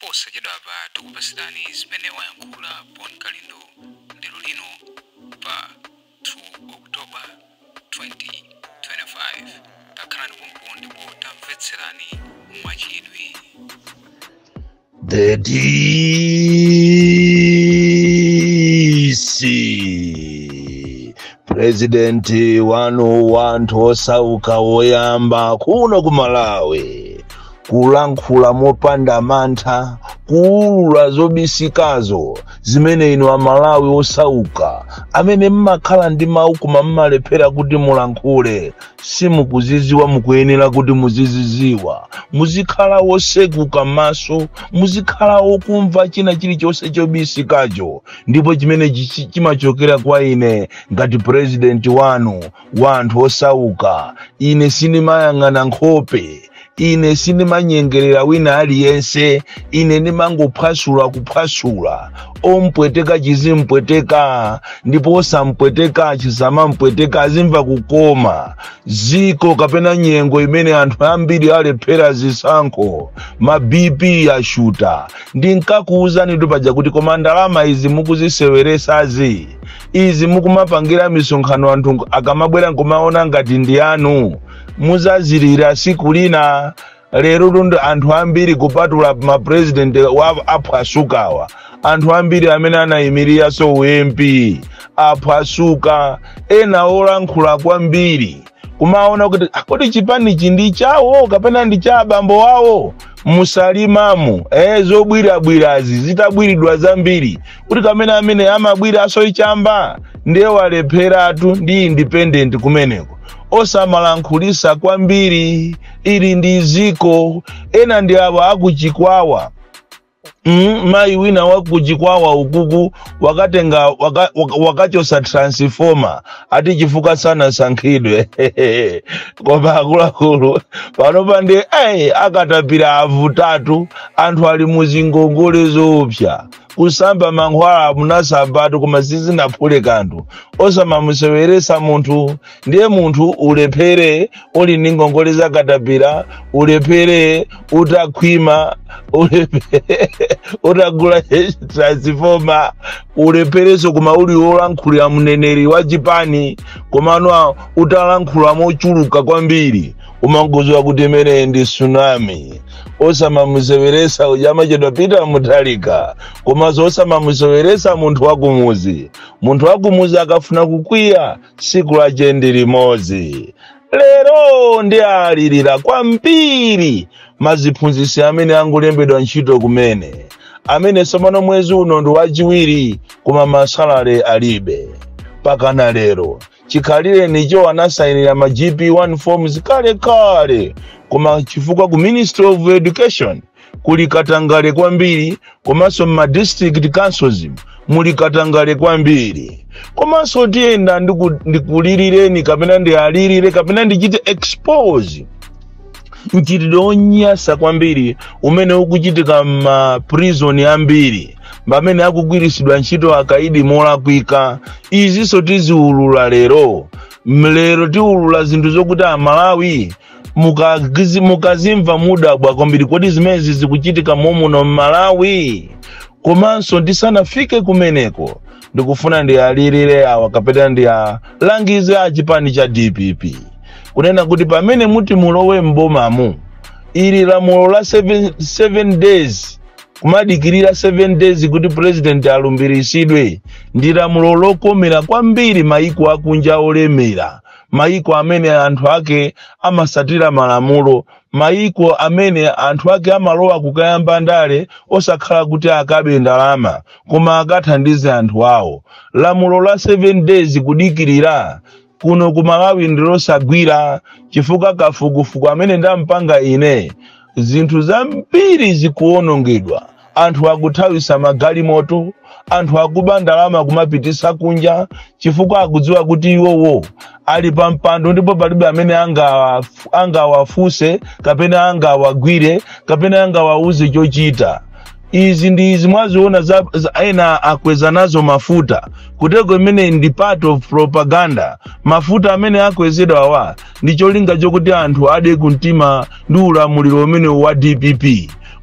posa jadava tukupasitani zimene wayankhula Bon Kalindo lero lino pa 2 October 2025. Takhalani pompo ndipo tamvetserani mwachidwi. The DC President wanu wanthu osauka woyamba kuno ku Malawi kulankhula mopanda mantha kuulula zobisikazo zimene inu Amalawi osauka amene mmakhala ndi mawu koma mmalephera kuti mulankhule simukuziziwa mukuyenera kuti muziziziwa muzikhala wosekuka maso muzikhala wokumva china chilichonse chobisikacho ndipo chimene chimachokera kwa ine ngati president wanu wanthu osauka ine sinimayang'ana nkhope ine sinimanyengerera wina aliyense ine nimangophwasula kuphwasula ompweteka chizimpweteka ndipo osampweteka chizamampweteka azimva kukoma ziko kapena nyengo imene anthu ambiri alephera zisankho ma BP yashuta ndinkakuwuzani tupaja kuti koma ndalama izi mukuziseweresazi izi mukumapangira misonkhano anthu akamabwera nkumaona ngati ndi anu muzazirira siku lina lero lundo anthu ambiri kupatula ma president wa aphwasukawa anthu ambiri amene anayimirira so MP aphwasuka ena olankhula kwambiri kumaona kuti chipani chindi chawo kapena ndi cha abambo wawo musalimamu zobwirabwirazi zitabwiridwa zambiri kuti kamene amene amabwira aso ichamba ndiye walepheratu ndi independent kumeneko osamalankhulisa kwambiri ili ndi ziko ena ndi aba akuchikwawa mai wina wakuchikwawa ukuku wakatenga wakachosa transformer ati chifuka sana sankhidwe koma akuluakulu panopa ndi akatapira avutatu anthu ali muzingongole zoopsa kusamba mankhwala munasabatu koma sizinaphule kanthu osamamuseweresa munthu ndiye munthu ulephere uli ndi ngongole zakatapira ulephere utakhwima ulephere utagula transformer ulephereso koma uli wolankhulira mneneri wa chipani komano utalankhula mochuluka kwambiri umangoziwa kuti imene ndi tsunami osamamuseweresa ujama chedwapita mutalika komanso osamamuseweresa munthu wakumuzi akafuna kukwiya siku lache ndi limodzi lero ndi alirira kwambiri maziphunzisi amene angulembedwa ntchito kumene amene somano mwezi uno ndi wachiwiri koma masalale alibe pakana lero chikhalire nicho anasayinira ma GP1 forms kale koma chifukwa ku Ministry of Education kuli katangale kwambiri komanso ma district councils muli katangale kwambiri komanso tiyenda ndikulilireni kapena ndialirire kapena ndichite expose nchitidwe onyasa kwambiri umene ukuchitika ma prison ambiri pamene akugwirisidwa ntchito akaidi molakwika izinso tiziulula lero tiulula zinthu zokuti Amalawi mukazimva mudabwa kwambiri kodi zimezi zikuchitika momuno Malawi komanso ndisanafike kumeneko ndikufuna ndialirire awa kapena ndialangize achipani cha DPP kunena kuti pamene muti mulowe mbomamu ili lamulo la 7 days kumadikirira 7 days kuti president alumbirisidwe ndi lamulo lokomera kwambiri maiko akunja olemera maiko amene anthu ake amasatira malamulo maiko amene anthu ake amalowa kukayamba ndale osakhala kuti akabe ndalama koma akathandize anthu awo lamulo la 7 days kudikirira kuno ku Malawi ndilosagwira chifukwa kafukufuku amene ndampanga ine zinthu zambiri zikuonongedwa anthu akuthawisa magalimoto anthu akuba ndalama kumapitisa kunja chifukwa akudziwa kuti iwowo ali pampando ndipo palibe amene angawafuse kapena angawagwire kapena angawauze chochita izi ndi zimwaziona za ena akweza nazo mafuta kutego imene ndi part of propaganda mafuta amene akwezedwa wa ndi cholinga chokuti anthu ade kumtima ndi ulamuliro umene wa DPP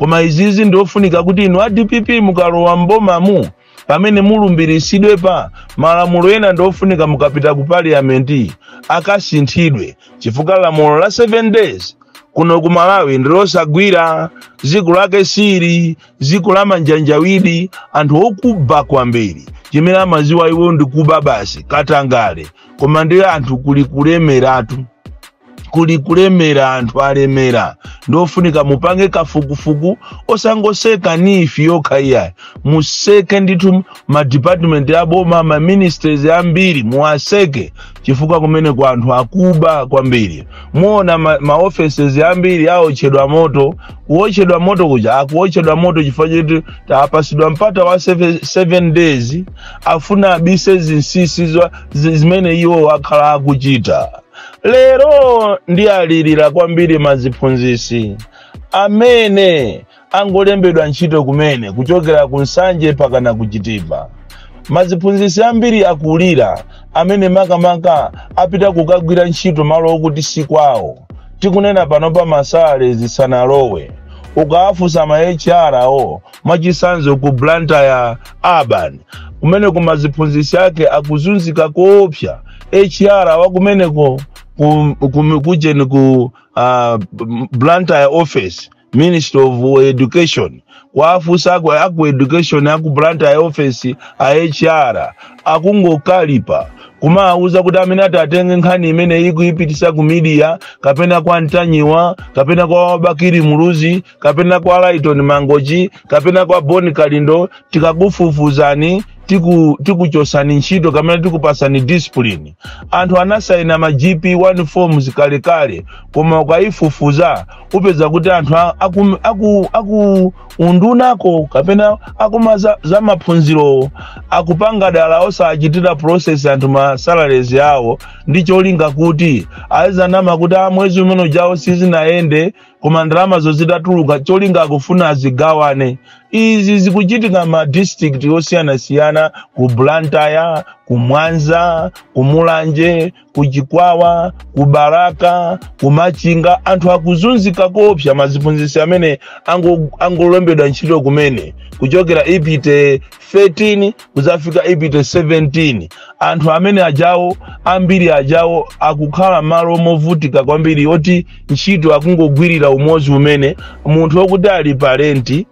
koma izizi ndofunika kuti inu DPP mukalowa mbomamu pamene mulumbiritsidwe pa malamulo ena ndofunika mukapita ku parliament akasinthidwe chifukwa lamulo la 7 days kuno ku Malawi ndilosagwira, ziku lake siri, ziku la manjanjawidi, anthu okuba kwambiri chimene amaziwa iwo ndikuba basi katangale, koma ndi anthu kulikuremera anthu alemera. Ndofunika mupange kafukufuku osangoseka nifi yokha museke nditu ma department ya boma, ma ministries ambiri muaseke chifukwa kumene kwa anthu akuba kwambiri. Muona ma offices ambiri aochedwa moto, kuochedwa moto kuja akuochedwa moto chifukwa choti tapasidwa mpata wa 7 days afuna abise zinsisi zimene iwo akhala akuchita. Lero ndi alirira kwambiri maziphunzisi amene angolembedwa ntchito kumene kuchokera kunsanje pakana kuchitipa. Maziphunzisi ambiri akulira amene makamaka apita kukagwira ntchito malo okuti si kwawo. Tikunena pano pa masale zisanalowe. Ukafusa ma HR machisanzo ku Blantyre Urban kumene ku maziphunzisi yake akuzunzika koopsa. HR wakumeneko kujeni ku Blantyre office, Ministry of Education, wafusa aku education aku Blantyre office a HR akungokalipa kuma auza kuti amene atenge nkhani imene ikuipitisa ku media kapena kwa Ntanyiwa, kapena kwa Bakiri Muluzi, kapena kwa Lighton Mangochi, kapena kwa Boni Kalindo, tikakufufuzani tikuchosani ntchito kamene tikupasani discipline. Anthu anasaina ma GP1 forms kale koma ukaifufuza upeza kuti anthu aku undunako kapena akumaza za maphunziro akupanga dala osachitira process anthu ma salaries yawo ndicho olinga kuti aizanama kuti mwezi umene jawo sizinaende koma ndalama zozidatuluka cholinga akufuna azigawane. Izi zikuchitika ma district osiyana ku Blantyre, ku Mwanza, ku Mulanje, ku Chikwawa, ku Baraka, ku Machinga. Anthu akuzunzika koopsa maziphunzisi amene angolembedwa ntchito kumene kuchokera ipite 13 kuzafika ipite 17. Anthu amene ajawo ambiri ajawo akukhala malo movutika kwambiri oti ntchito akungogwirira umozi umene munthu wokuti ali parenti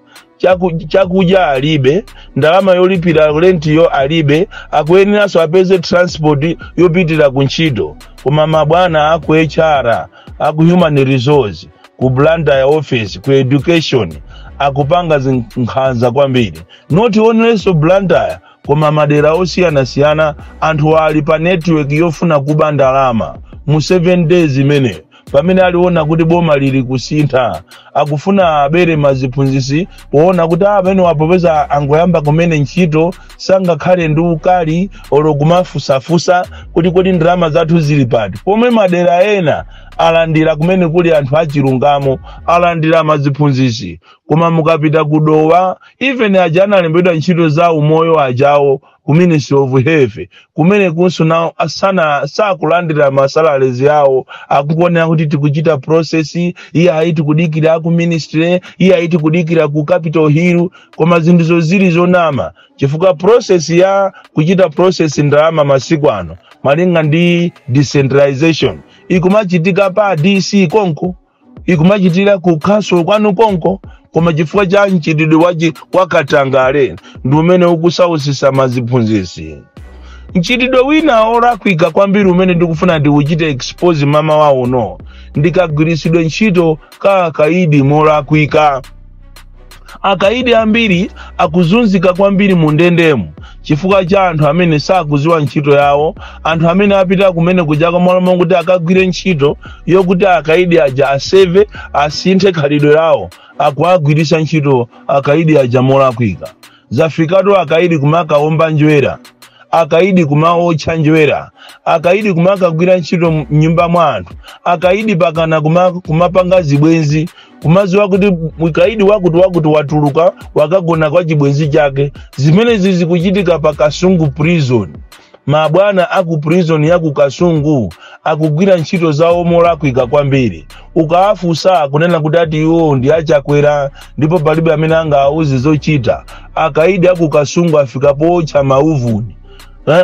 chakudya alibe, ndalama yolipira rent yo alibe, akuyeneranso apeze transport yopitira ku ntchito. Koma mabwana aku HR, aku human resource, ku Blantyre office, ku education akupanga zinkhanza kwambiri. Not only so Blantyre koma madera osiyana anthu ali pa network yofuna kuba ndalama mu 7 days imene pamene aliona kuti boma lili kusintha akufuna abere maziphunzisi poona kuti amene wapopeza angoyamba kumene ntchito sangakhale ndi ukali olokumafusafusa kuti ndalama zathu zili pati. Pomwe madera ena alandira kumene kuli anthu achilungamo alandira maziphunzisi, koma mukapita kudowa even aja analembedwa ntchito za umoyo ajawo ku Ministry of Health kumene kunso nawo asana sakulandira masalaries yawo akukonera kuti tikuchita process iya aiti kudikira ku ministry iya aiti kudikira ku Capitol Hill, koma zinthu zili zonama chifukwa process ya kuchita process ndalama masiku ano malinga ndi decentralization ikumachitika pa DC konko, ikumachitira ku council kwanu konko, koma chifukwa cha nchitidwe wakatangale ndi umene ukusausisa maziphunzisi. Nchitidwe wina olakwika kwambiri umene ndikufuna ndiuchite expose mama wawo no ndikagwirisidwe ntchito kaidi molakwika. Akaidi ambiri akuzunzika kwambiri mu ndendemu chifukwa cha anthu amene sakuziwa ntchito yawo, anthu amene apita kumene kujaka mwalamu kuti akagwire ntchito yokuti akaidi aja aseve asinthe khalidwe lawo akuagwirisa ntchito akaidi aja molakwika. Zafikatu akaidi kumakaomba njwera, akaidi kumaotcha njwera, akaidi kumakagwira ntchito mnyumba mwa anthu, akaidi pakana kumapanga zibwenzi kumaziwa kuti mwikaidi wakuti watuluka wakagona kwa chibwenzi chake. Zimene zikuchitika pa Kasungu prison. mabwana aku prison ya kukasungu akugwira ntchito zawo molakwika kwambiri. Ukaafusa kunena kuti ati iwo ndi achakwera ndipo palibe amene angauze zochita. Akaidi akukasungu afika pocha mauvuni.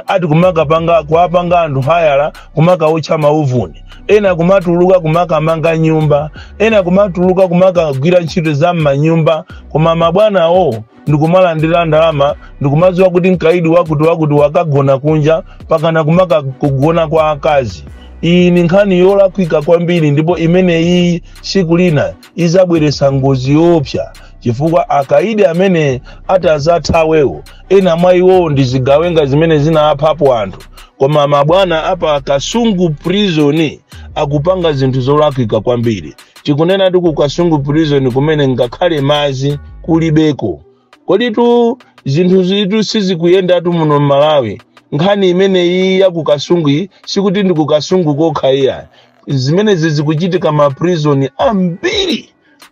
Ati kumaka panga kuapanga anthu hayala kumaka ocha mauvuni. Ena kumatuluka kumaka manga nyumba, ena kumatuluka kumaka gwira ntchito za manyumba, koma mabwana o ndikumalandira ndalama, ndikumadziwa kuti mkaidi wakuti wakagona kunja pakana kumaka kugona kwa akazi. Iyi ni nkhani yolakwika kwambiri, ndipo imene iyi siku lina izabweresa ngozi yopsa, chifukwa akaidi amene atazathawewo ena mwa iwo ndizigawenga zimene zinaphapo anthu. Koma mabwana apa Kasungu prison akupanga zinthu zolakwika kwambiri. Tikunena kuti Kasungu prison kumene ngakhale mazi kulibeko. Kodi tu zinthu zitu sizikuyenda tu muno Malawi. Nkhani imene iyi ya kukasungu sikuti ndi kukasungu kokha iya. Zimene zikuchitika ma prison ambiri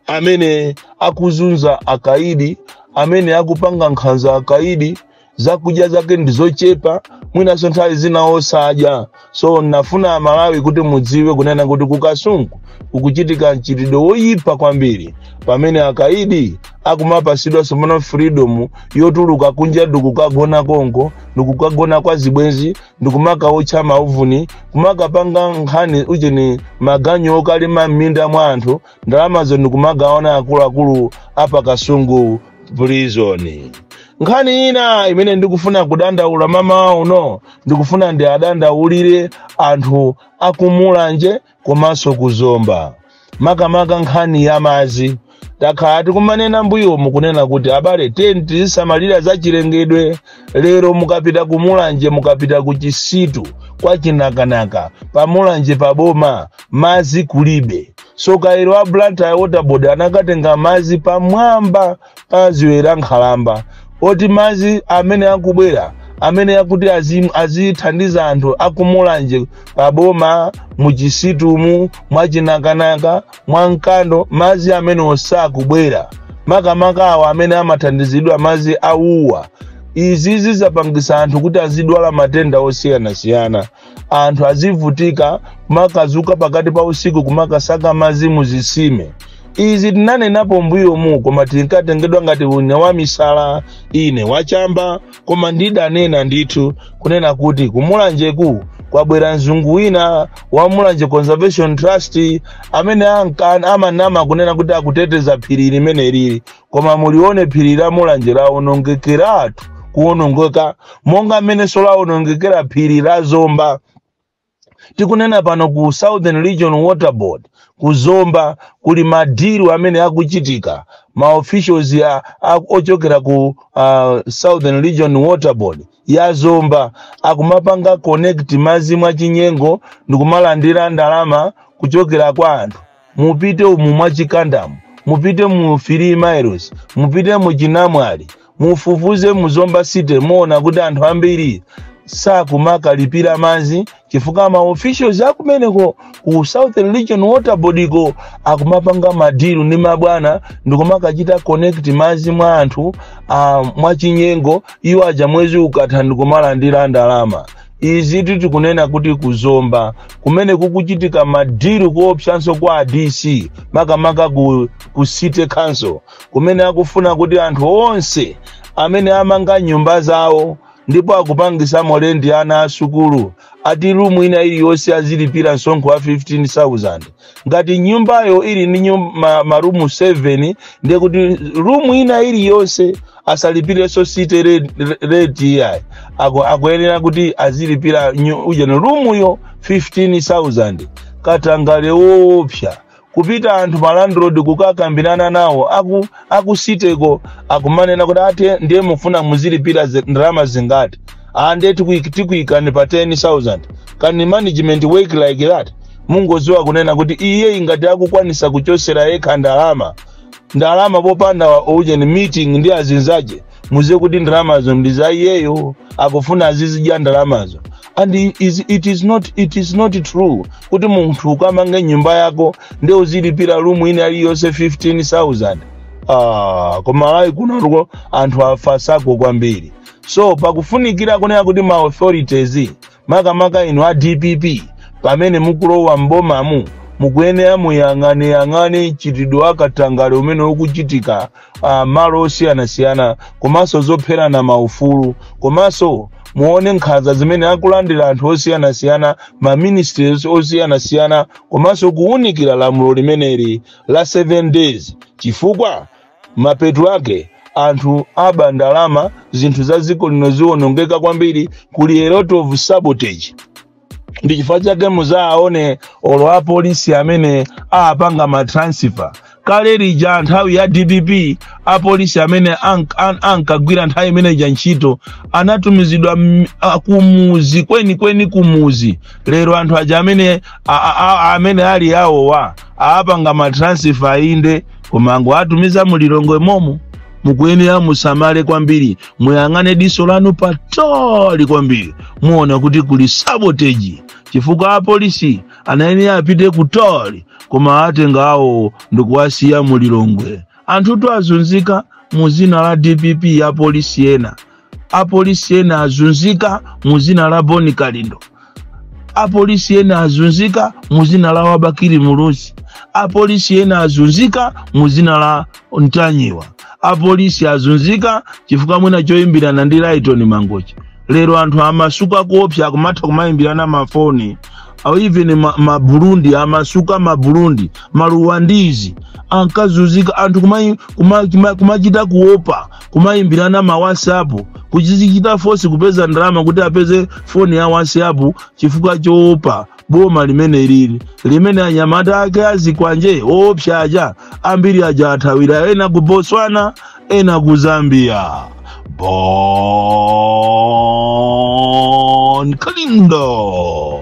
amene akuzunza akaidi, amene akupanga nkhanza akaidi, zakudya zake ndizochepa, mwina nthawi zina osadya. So nafuna Malawi kuti mudziwe kunena kuti kukasungu ukuchitika mchitidwe woyipa kwambiri, pamene akaidi akumapasidwa somono freedom yotuluka kunja ndikukagona Kongo, ndikukagona kwa zibwenzi, ndikumaka ocha mauvuni, kumaka panga nkhani ucheni maganyo okali maminda mwa anthu, ndalamazo ndikumagaona akuluakulu apa Kasungu prison. Nkhani ina imene ndikufuna kudandaula mama uno, ndikufuna ndi adandaulire anthu akumulanje komanso kuzomba. Makamaka nkhani ya mazi. Takati kumanena mbuyo mukunena kuti abale tenti samalira za chilengedwe. Lero mukapita kumulanje, mukapita kuchisitu kwa chinakanaka, pamulanje paboma mazi kulibe. So kairo wa Blantyre Water Board anakatenga mazi pamwamba paziwera nkhalamba. Oti mazi amene akubwera, amene akuti azithandiza anthu akumulanje paboma muchisitumu mwachinakanaka mwankando, mazi amene osakubwera. Makamaka awa amene amathandizidwa mazi auwa. Izizi zapangisa anthu kuti azidwala matenda osiyana-siyana. Anthu azivutika kumakazuka pakati pa usiku kumakasaka mazi muzisime. Izi tinanenapo mbuyo mu, koma tinkatengedwa ngati une wa misala, ine wachamba, koma ndidanena ndithu kunena kuti kumulanjeku kwabwera mzungu wina wa Mulanje Conservation Trust amene amanama kunena kuti akuteteza phiri limene lili, koma mulione phiri la Mulanje laonongekeratu kuonongeka monga amene solaonongekera phiri la Zomba. Tikunena pano ku Southern Region Water Board kuzomba kuli madiru amene akuchitika. Ma officials ya ochokera ku Southern Region Water Board ya Zomba akumapanga connect mazi mwa chinyengo ndikumalandira ndalama kuchokera kwa anthu. Mupite umu mwa chikandamu, mupite mu 3 miles, mupite mu Chinamwali, mufufuze mu Zomba City, muona kuti anthu ambiri sakumaka lipira mazi chifukwa ma officials akumeneko ku Southern Region Water Board ko akumapanga madiru ni mabwana ndikumakachita connect mazi mwa anthu mwa chinyengo, iwo aja mwezi ukatha ndikumalandira ndalama. Izi tikunena kuti kuzomba kumene kukuchitika madiru kuopsanso kwa DC makamaka ku City Council kumene akufuna kuti anthu onse amene amanga nyumba zawo ndipo akupangisa molendi ana asukulu ati rumu ina ili yose azilipira msonkho wa 15,000. Ngati nyumbayo ili ni marumu 7, ndiye kuti rumu ina ili yose asalipire City rate ya akuyenera kuti azilipira ujene rumu yo 15,000. Katangale opsa kupita anthu malandroad kukakambirana nawo akusiteko akumanena kuti ati ndiye mufuna muzilipira ndalama zingati. Ande tikuikani pa 10,000. Can management work like that? Mungoziwa kunena kuti iye ingati akukwanisa kuchosera yekha ndalama popanda ujeni meeting ndi azinzaje muze kuti ndalamazo ndiza iyeyo akufuna azizidya ndalamazo. And it is not true kuti munthu ukamanga nyumba yako ndi uzilipira room ina yose 15,000. Koma lai kuno anthu afasako kwambiri. So pakufunikira kunena kuti ma authorities makamaka inu a DPP pamene mukulowa mbomamu mukuyenera muyang'ane chitidwe akatangale umene ukuchitika malo osiyanasiyana komanso zopherana maufulu komanso muone nkhanza zimene akulandira anthu osiyanasiyana ma ministries osiyanasiyana komanso kuwunikira lamulo limeneli la 7 days chifukwa mapeto ake anthu aba ndalama zinthu za dziko lino ziwonongeka kwambiri kuli a lot of sabotage. Ndi chifukwa chake muzaone olo a polisi amene apanga ma transfer kale lija nthawi ya DPP a polisi amene ankagwira nthawi imene ja ntchito anatumizidwa kumuzi kweni kumuzi. Lero anthu aja amene ali awowa apanga ma transfer inde komango atumiza mulilongo momo. Mukuyenera musamale kwambiri muyang'ane diso lanu patali kwambiri muona kuti kuli sabotage chifukwa apolisi anayenera apite kutali koma atenga awo ndikuwasiya mulilongwe. Anthu tu azunzika muzina la DPP ya polisi ena. Apolisi ena azunzika muzina la Boni Kalindo. Apolisi ena azunzika muzina la Wabakiri Mulusi. Apolisi ena azunzika muzina la Ntanyiwa. Apolisi azunzika chifukwa mwina choyimbirana ndi Lighton Mangochi. Lero anthu amasuka kuopsa kumatha kumayimbirana mafoni au even ma Burundi amasuka ma Burundi maluwandizi ankazunzika anthu kumachita kuopa kumayimbirana ma WhatsApp kuchichita force kupeza ndalama kuti apeze phone ya WhatsApp chifukwa choopa boma limene anyamata ake azikwanje opsa aja ambiri aja athawira ena ku Botswana ena ku Zambia. Bon Kalindo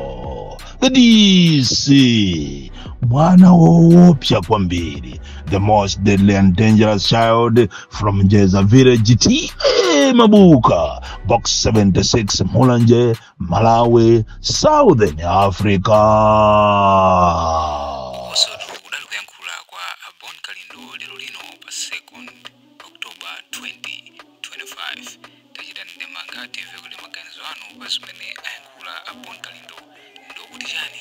the DC mwana woopsa kwambiri, the most deadly and dangerous child from Jeza Village TA Mabuka, Box 76 Mulanje, Malawi, Southern Africa. Also tukudali kuyankhula kwa Bon Kalindo lero lino pa 2nd October 2025 tachitani ndemanga TV kuti maganizo anu pasumene ayankhula Bon Kalindo ndokuti chani